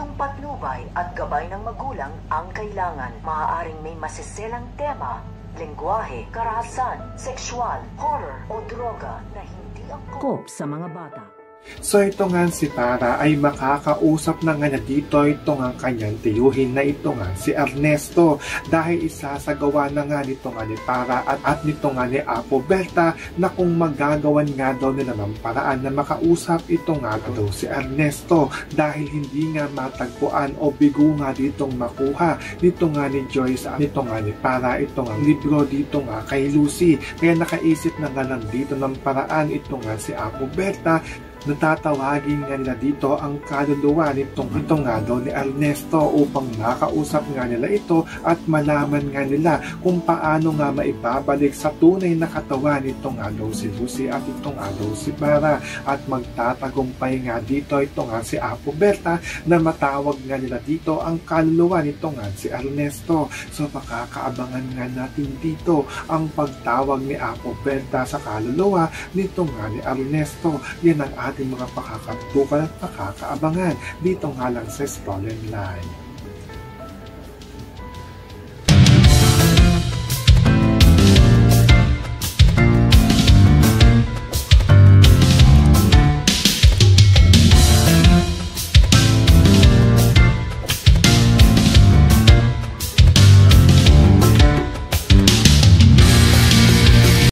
Pusong patnubay at gabay ng magulang ang kailangan. Maaaring may masiselang tema, lengguwahe, karahasan, sexual, horror o droga na hindi angkop sa mga bata. So ito nga si Tara ay makakausap na nga na dito ito nga kanyang tiyuhin na ito nga si Ernesto dahil isasagawa na nga nito nga ni Tara at nito nga ni Apo Berta na kung magagawan nga daw nila ng paraan na makausap ito nga daw si Ernesto dahil hindi nga matagpuan o bigo nga ditong makuha nito nga ni Joyce at nito nga ni Tara ito nga libro dito nga kay Lucy kaya nakaisip na nga lang dito ng paraan ito nga si Apo Berta. Natatawagin nga nila dito ang kaluluwa nitong ito nga daw ni Ernesto upang makausap nga nila ito at malaman nga nila kung paano nga maibabalik sa tunay na katawan nito nga daw si Lucy at ito nga daw si Bara at magtatagumpay nga dito ito nga si Apo Berta na matawag nga nila dito ang kaluluwa nito nga si Ernesto. So makakaabangan nga natin dito ang pagtawag ni Apo Berta sa kaluluwa nito nga ni Ernesto. Yan ang ating mga pakakatukan at pakakaabangan dito nga lang sa Storyline.